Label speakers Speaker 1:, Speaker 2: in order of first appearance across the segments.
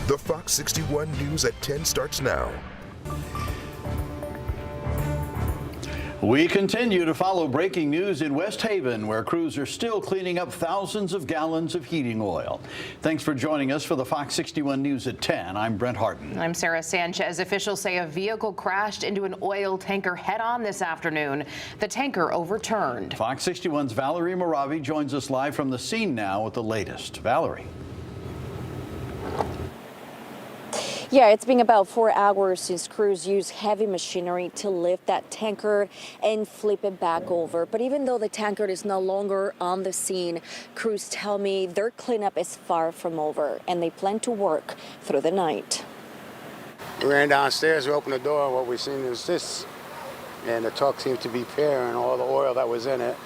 Speaker 1: The Fox 61 News at 10 starts now.
Speaker 2: We continue to follow breaking news in West Haven, where crews are still cleaning up thousands of gallons of heating oil. Thanks for joining us for the Fox 61 News at 10. I'm Brent Harden.
Speaker 3: I'm Sarah Sanchez. Officials say a vehicle crashed into an oil tanker head-on this afternoon. The tanker overturned.
Speaker 2: Fox 61's Valerie Moravi joins us live from the scene now with the latest. Valerie.
Speaker 4: Yeah, it's been about 4 hours since crews used heavy machinery to lift that tanker and flip it back over. But even though the tanker is no longer on the scene, crews tell me their cleanup is far from over and they plan to work through the night.
Speaker 5: We ran downstairs, we opened the door, what we seen is this, and the truck seemed to be pouring all the oil that was in it,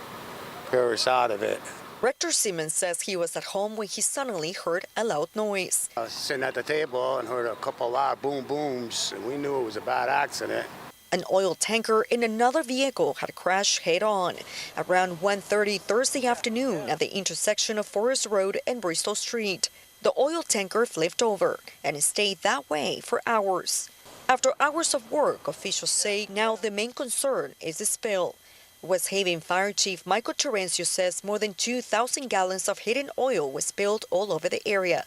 Speaker 5: pours out of it.
Speaker 6: Rector Simmons says he was at home when he suddenly heard a loud noise.
Speaker 5: I was sitting at the table and heard a couple loud boom booms, and we knew it was a bad accident.
Speaker 6: An oil tanker in another vehicle had crashed head-on around 1:30 Thursday afternoon at the intersection of Forest Road and Bristol Street. The oil tanker flipped over and it stayed that way for hours. After hours of work, officials say now the main concern is the spill. West Haven Fire Chief Michael Terencio says more than 2,000 gallons of heating oil was spilled all over the area.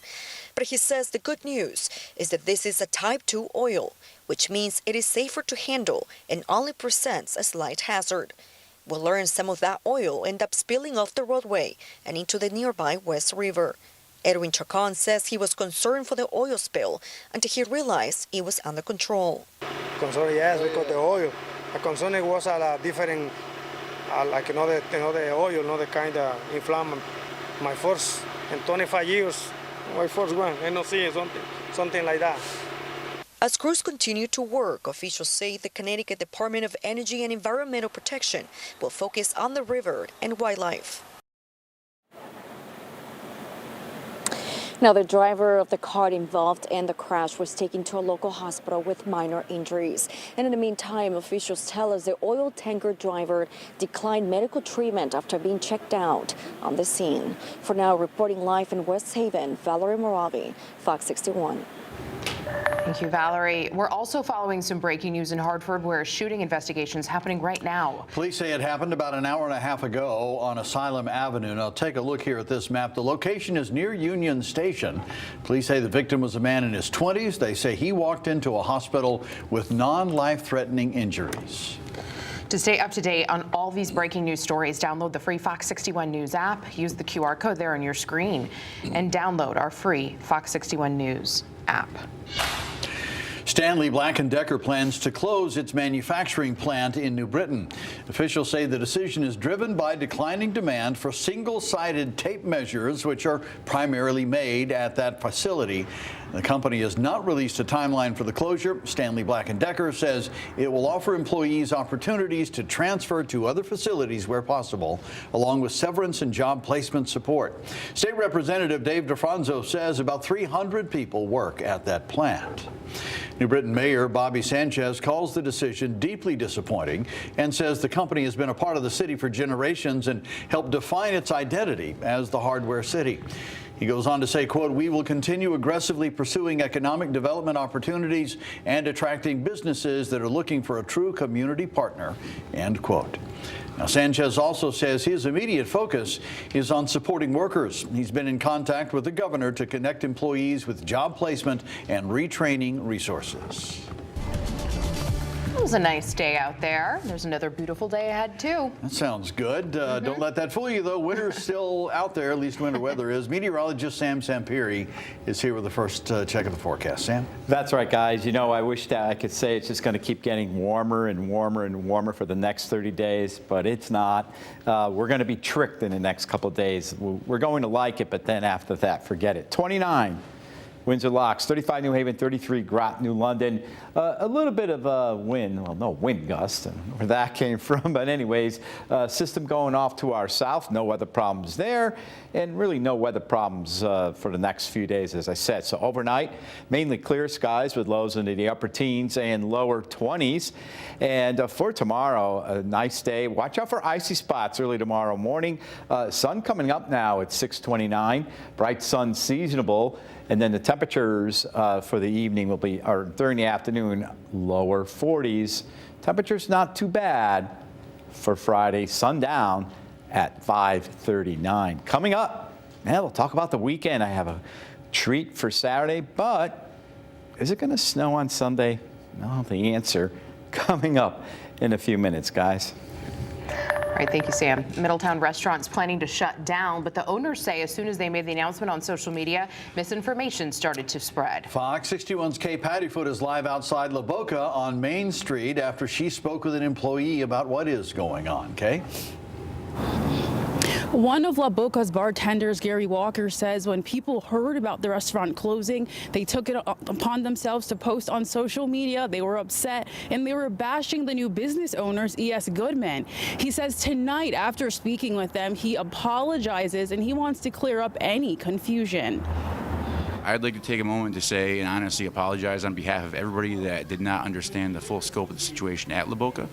Speaker 6: But he says the good news is that this is a Type 2 oil, which means it is safer to handle and only presents a slight hazard. We'll learn some of that oil end up spilling off the roadway and into the nearby West River. Edwin Chacon says he was concerned for the oil spill until he realized it was under control.
Speaker 7: Concern, yes, because the oil. The concern was a different. Like the oil, the kind of inflammable. My first in 25 years, my first one, I don't see something like that.
Speaker 6: As crews continue to work, officials say the Connecticut Department of Energy and Environmental Protection will focus on the river and wildlife.
Speaker 4: Now, the driver of the car involved in the crash was taken to a local hospital with minor injuries. And in the meantime, officials tell us the oil tanker driver declined medical treatment after being checked out on the scene. For now, reporting live in West Haven, Valerie Moravi, Fox 61.
Speaker 3: Thank you, Valerie. We're also following some breaking news in Hartford, where a shooting investigation is happening right now.
Speaker 2: Police say it happened about an hour and a half ago on Asylum Avenue. Now take a look here at this map. The location is near Union Station. Police say the victim was a man in his 20s. They say he walked into a hospital with non-life-threatening injuries.
Speaker 3: To stay up to date on all these breaking news stories, download the free Fox 61 News app, use the QR code there on your screen, and download our free Fox 61 News app.
Speaker 2: Stanley Black Decker plans to close its manufacturing plant in New Britain. Officials say the decision is driven by declining demand for single-sided tape measures, which are primarily made at that facility. The company has not released a timeline for the closure. Stanley Black Decker says it will offer employees opportunities to transfer to other facilities where possible, along with severance and job placement support. State Representative Dave DeFranzo says about 300 people work at that plant. New Britain Mayor Bobby Sanchez calls the decision deeply disappointing and says the company has been a part of the city for generations and helped define its identity as the hardware city. He goes on to say, quote, "We will continue aggressively pursuing economic development opportunities and attracting businesses that are looking for a true community partner," end quote. Now, Sanchez also says his immediate focus is on supporting workers. He's been in contact with the governor to connect employees with job placement and retraining resources.
Speaker 3: It was a nice day out there. There's another beautiful day ahead, too.
Speaker 2: That sounds good. Don't let that fool you, though. Winter's still out there, at least winter weather is. Meteorologist Sam Sampiri is here with the first check of the forecast. Sam?
Speaker 8: That's right, guys. You know, I wish that I could say it's just going to keep getting warmer and warmer and warmer for the next 30 days, but it's not. We're going to be tricked in the next couple of days. We're going to like it, but then after that, forget it. 29. Windsor Locks, 35 New Haven, 33 Groton, New London. A little bit of a wind, well, no wind gust, and where that came from. But anyways, system going off to our south, no weather problems there, and really no weather problems for the next few days, as I said. So overnight, mainly clear skies with lows into the upper teens and lower 20s. And for tomorrow, a nice day. Watch out for icy spots early tomorrow morning. Sun coming up now at 6:29. Bright sun seasonable. And then the temperature temperatures for the evening will be, or during the afternoon, lower 40s. Temperatures not too bad for Friday, sundown at 5:39. Coming up, we'll talk about the weekend. I have a treat for Saturday, but is it going to snow on Sunday? No, the answer coming up in a few minutes, guys.
Speaker 3: All right, thank you, Sam. Middletown restaurants planning to shut down, but the owners say as soon as they made the announcement on social media, misinformation started to spread.
Speaker 2: Fox 61's Kay Pattyfoot is live outside Laboka on Main Street after she spoke with an employee about what is going on. Kay?
Speaker 9: One of Laboka's bartenders, Gary Walker, says when people heard about the restaurant closing, they took it upon themselves to post on social media. They were upset and they were bashing the new business owners, E.S. Goodman. He says tonight, after speaking with them, he apologizes and he wants to clear up any confusion.
Speaker 10: I'd like to take a moment to say and honestly apologize on behalf of everybody that did not understand the full scope of the situation at Laboka.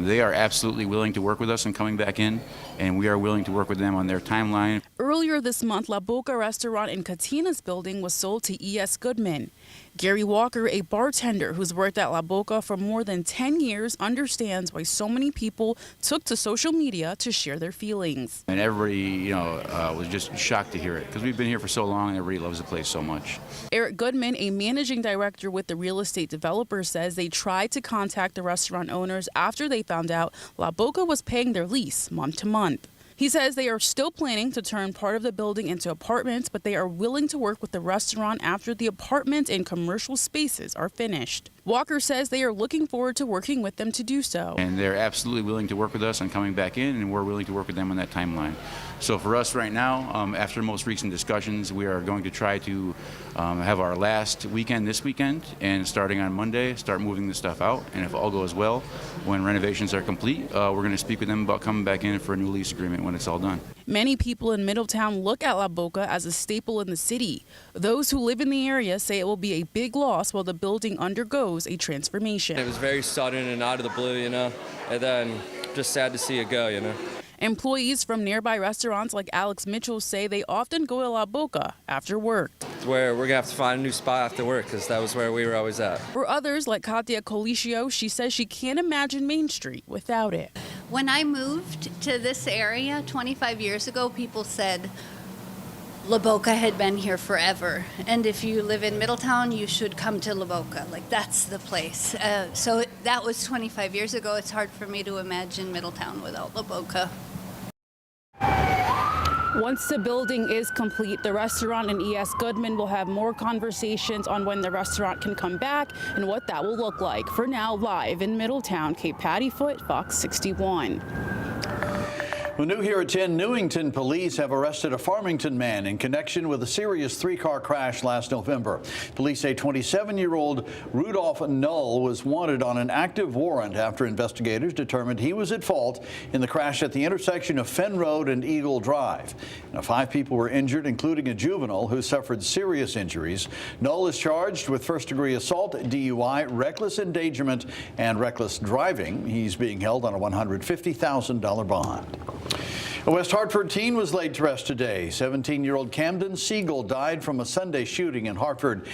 Speaker 10: They are absolutely willing to work with us in coming back in, and we are willing to work with them on their timeline.
Speaker 9: Earlier this month, Laboka restaurant in Katina's building was sold to E.S. Goodman. Gary Walker, a bartender who's worked at Laboka for more than 10 years, understands why so many people took to social media to share their feelings.
Speaker 10: And everybody, was just shocked to hear it because we've been here for so long and everybody loves the place so much.
Speaker 9: Eric Goodman, a managing director with the real estate developer, says they tried to contact the restaurant owners after they found out Laboka was paying their lease month to month. He says they are still planning to turn part of the building into apartments, but they are willing to work with the restaurant after the apartment and commercial spaces are finished. Walker says they are looking forward to working with them to do so.
Speaker 10: And they're absolutely willing to work with us on coming back in, and we're willing to work with them on that timeline. So for us right now, after most recent discussions, we are going to try to have our last weekend this weekend, and starting on Monday, start moving the stuff out. And if all goes well, when renovations are complete, we're going to speak with them about coming back in for a new lease agreement when it's all done.
Speaker 9: Many people in Middletown look at Laboka as a staple in the city. Those who live in the area say it will be a big loss while the building undergoes a transformation.
Speaker 11: It was very sudden and out of the blue, and then just sad to see it go,
Speaker 9: Employees from nearby restaurants like Alex Mitchell say they often go to Laboka after work.
Speaker 11: It's where we're going to have to find a new spot after work because that was where we were always at.
Speaker 9: For others, like Katia Coliscio, she says she can't imagine Main Street without it.
Speaker 12: When I moved to this area 25 years ago, people said Laboka had been here forever. And if you live in Middletown, you should come to Laboka. Like, that's the place. So that was 25 years ago. It's hard for me to imagine Middletown without Laboka.
Speaker 9: Once the building is complete, the restaurant and E.S. Goodman will have more conversations on when the restaurant can come back and what that will look like. For now, live in Middletown, Kay Pattyfoot, Fox 61.
Speaker 2: Well, new here at 10, Newington police have arrested a Farmington man in connection with a serious three-car crash last November. Police say 27-year-old Rudolph Null was wanted on an active warrant after investigators determined he was at fault in the crash at the intersection of Fenn Road and Eagle Drive. Now, 5 people were injured, including a juvenile who suffered serious injuries. Null is charged with first-degree assault, DUI, reckless endangerment, and reckless driving. He's being held on a $150,000 bond. A West Hartford teen was laid to rest today. 17-year-old Camden Siegel died from a Sunday shooting in Hartford.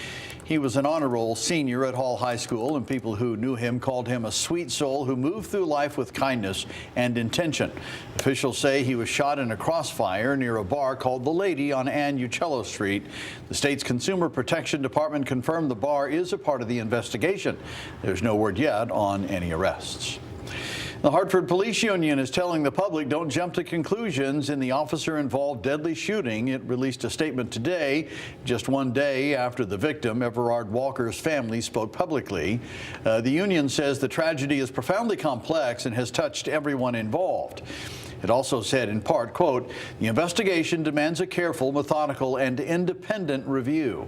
Speaker 2: He was an honor roll senior at Hall High School, and people who knew him called him a sweet soul who moved through life with kindness and intention. Officials say he was shot in a crossfire near a bar called The Lady on Ann Uccello Street. The state's Consumer Protection Department confirmed the bar is a part of the investigation. There's no word yet on any arrests. The Hartford Police Union is telling the public don't jump to conclusions in the officer-involved deadly shooting. It released a statement today, just one day after the victim, Everard Walker's family, spoke publicly. The union says the tragedy is profoundly complex and has touched everyone involved. It also said, in part, quote, "The investigation demands a careful, methodical, and independent review."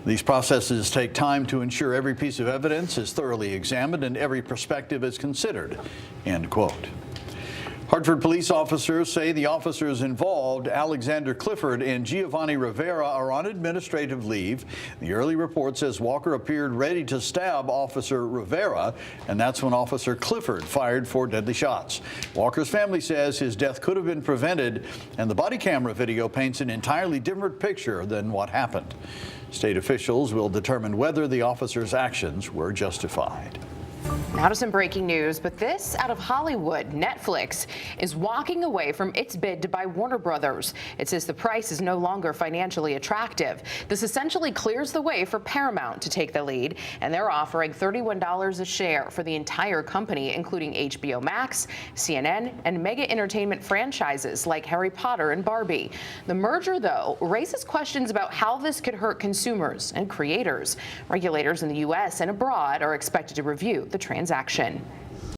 Speaker 2: These processes take time to ensure every piece of evidence is thoroughly examined and every perspective is considered, end quote. Hartford police officers say the officers involved, Alexander Clifford and Giovanni Rivera, are on administrative leave. The early report says Walker appeared ready to stab Officer Rivera, and that's when Officer Clifford fired 4 deadly shots. Walker's family says his death could have been prevented, and the body camera video paints an entirely different picture than what happened. State officials will determine whether the officers' actions were justified.
Speaker 3: Now to some breaking news, but this out of Hollywood. Netflix is walking away from its bid to buy Warner Brothers. It says the price is no longer financially attractive. This essentially clears the way for Paramount to take the lead, and they're offering $31 a share for the entire company, including HBO Max, CNN, and mega entertainment franchises like Harry Potter and Barbie. The merger, though, raises questions about how this could hurt consumers and creators. Regulators in the U.S. and abroad are expected to review the transaction.